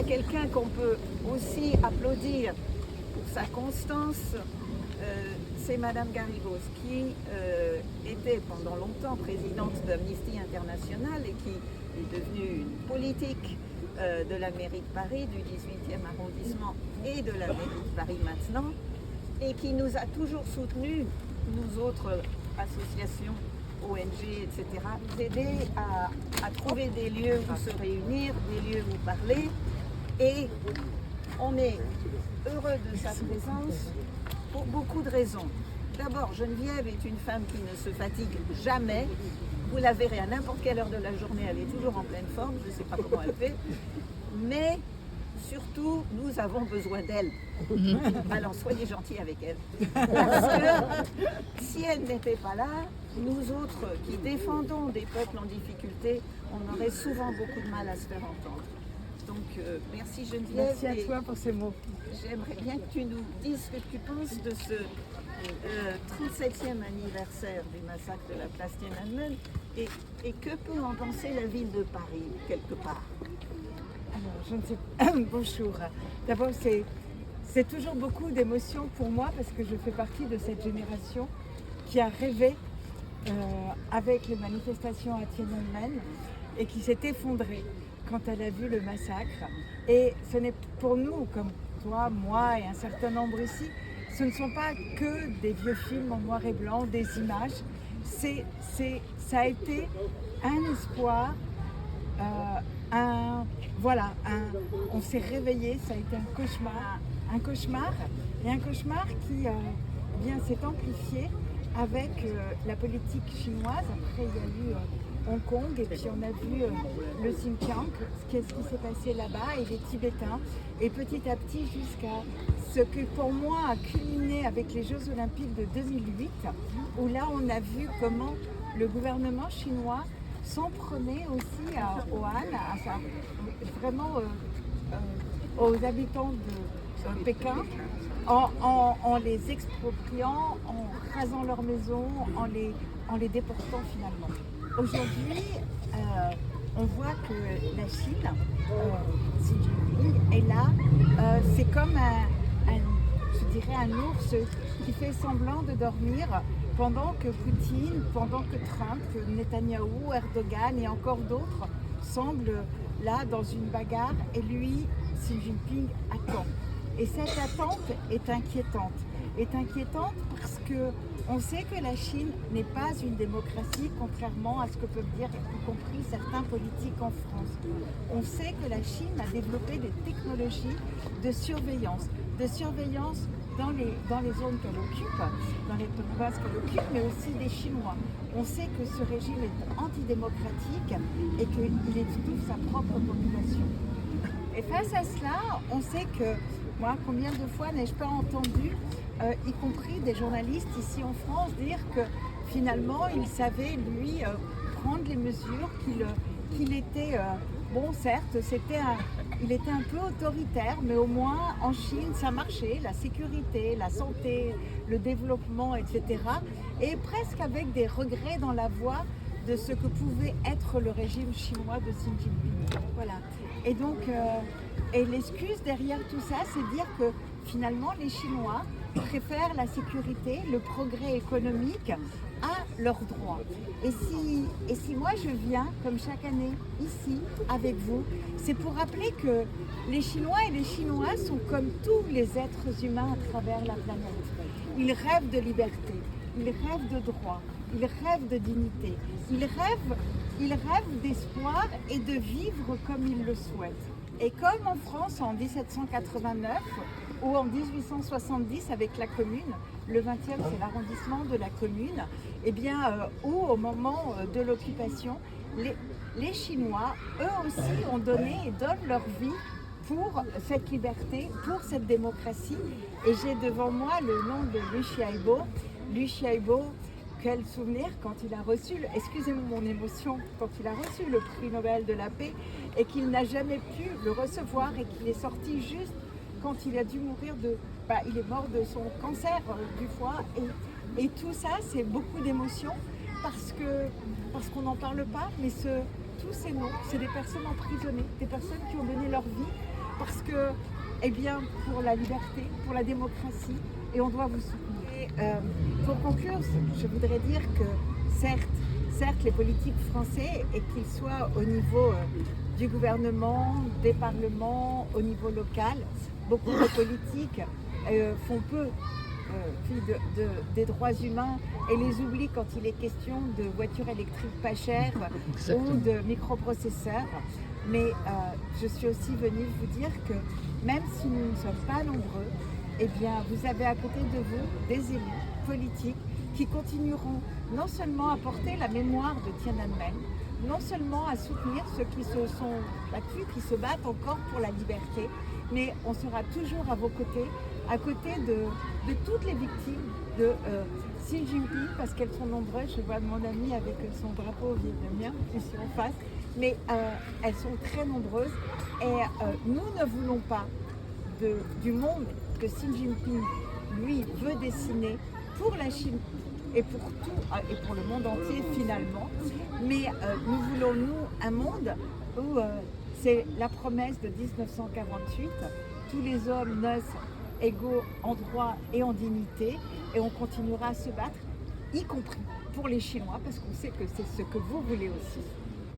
a quelqu'un qu'on peut aussi applaudir pour sa constance, c'est Madame Garrigos, qui était pendant longtemps présidente d'Amnesty International et qui est devenue une politique de la mairie de Paris, du 18e arrondissement et de la mairie de Paris maintenant, et qui nous a toujours soutenus, nous autres associations, ONG, etc., d'aider à trouver des lieux où se réunir, des lieux où parler. Et on est heureux de sa présence pour beaucoup de raisons. D'abord, Geneviève est une femme qui ne se fatigue jamais. Vous la verrez à n'importe quelle heure de la journée, elle est toujours en pleine forme, je ne sais pas comment elle fait. Mais surtout, nous avons besoin d'elle. Alors soyez gentils avec elle. Parce que si elle n'était pas là, nous autres qui défendons des peuples en difficulté, on aurait souvent beaucoup de mal à se faire entendre. Donc merci Geneviève. Merci à toi pour ces mots. J'aimerais bien que tu nous dises ce que tu penses de ce 37e anniversaire du massacre de la place Tiananmen et que peut en penser la ville de Paris, quelque part. Alors, je ne sais pas. Bonjour. D'abord, c'est toujours beaucoup d'émotions pour moi parce que je fais partie de cette génération qui a rêvé avec les manifestations à Tiananmen et qui s'est effondrée quand elle a vu le massacre. Et ce n'est pour nous, comme toi, moi et un certain nombre ici, ce ne sont pas que des vieux films en noir et blanc, des images. Ça a été un espoir, on s'est réveillé, ça a été un cauchemar et un cauchemar qui s'est amplifié avec la politique chinoise. Après, il y a eu Hong Kong et puis on a vu le Xinjiang, ce qui s'est passé là-bas et les Tibétains. Et petit à petit jusqu'à ce que pour moi a culminé avec les Jeux Olympiques de 2008, où là on a vu comment le gouvernement chinois s'en prenait aussi à Han, aux habitants de Pékin, en les expropriant, en rasant leurs maisons, en les déportant finalement. Aujourd'hui, on voit que la Chine, Xi Jinping, est là. C'est comme un ours qui fait semblant de dormir pendant que Poutine, pendant que Trump, que Netanyahou, Erdogan et encore d'autres semblent là dans une bagarre et lui, Xi Jinping, attend. Et cette attente est inquiétante. Parce qu'on sait que la Chine n'est pas une démocratie, contrairement à ce que peuvent dire y compris certains politiques en France. On sait que la Chine a développé des technologies de surveillance dans les zones qu'elle occupe, dans les provinces qu'elle occupe, mais aussi des Chinois. On sait que ce régime est antidémocratique et qu'il étouffe sa propre population. Et face à cela, on sait que, moi, combien de fois n'ai-je pas entendu, y compris des journalistes ici en France, dire que finalement, il savait, lui, prendre les mesures, qu'il était, bon, certes, il était un peu autoritaire, mais au moins, en Chine, ça marchait, la sécurité, la santé, le développement, etc. Et presque avec des regrets dans la voix de ce que pouvait être le régime chinois de Xi Jinping. Voilà. Et donc, et l'excuse derrière tout ça, c'est dire que finalement, les Chinois préfèrent la sécurité, le progrès économique à leurs droits. Et si moi je viens, comme chaque année, ici, avec vous, c'est pour rappeler que les Chinois et les Chinoises sont comme tous les êtres humains à travers la planète. Ils rêvent de liberté, ils rêvent de droits, ils rêvent de dignité, ils rêvent d'espoir et de vivre comme ils le souhaitent. Et comme en France en 1789 ou en 1870 avec la Commune, le 20e c'est l'arrondissement de la Commune, et bien où au moment de l'occupation, les Chinois, eux aussi, ont donné et donnent leur vie pour cette liberté, pour cette démocratie. Et j'ai devant moi le nom de Liu Xiaobo. Liu Xiaobo, quel souvenir quand il a reçu, excusez-moi mon émotion, quand il a reçu le prix Nobel de la paix et qu'il n'a jamais pu le recevoir et qu'il est sorti juste quand il a dû mourir il est mort de son cancer du foie. Et tout ça, c'est beaucoup d'émotions parce qu'on n'en parle pas, mais tous ces noms, c'est des personnes emprisonnées, des personnes qui ont donné leur vie parce que, eh bien, pour la liberté, pour la démocratie, et on doit vous soutenir. Et, pour conclure, je voudrais dire que certes, les politiques français, et qu'ils soient au niveau du gouvernement, des parlements, au niveau local, beaucoup de politiques font peu des droits humains et les oublient quand il est question de voitures électriques pas chères ou de microprocesseurs. Mais je suis aussi venue vous dire que même si nous ne sommes pas nombreux, eh bien, vous avez à côté de vous des élus politiques qui continueront non seulement à porter la mémoire de Tiananmen, non seulement à soutenir ceux qui se sont battus, qui se battent encore pour la liberté, mais on sera toujours à vos côtés, à côté de toutes les victimes de Xi Jinping, parce qu'elles sont nombreuses. Je vois mon amie avec son drapeau vietnamien ici en face, mais elles sont très nombreuses et nous ne voulons pas du monde que Xi Jinping, lui, veut dessiner pour la Chine et pour tout, et pour le monde entier finalement. Mais nous voulons, nous, un monde où c'est la promesse de 1948, tous les hommes naissent égaux en droit et en dignité, et on continuera à se battre, y compris pour les Chinois, parce qu'on sait que c'est ce que vous voulez aussi.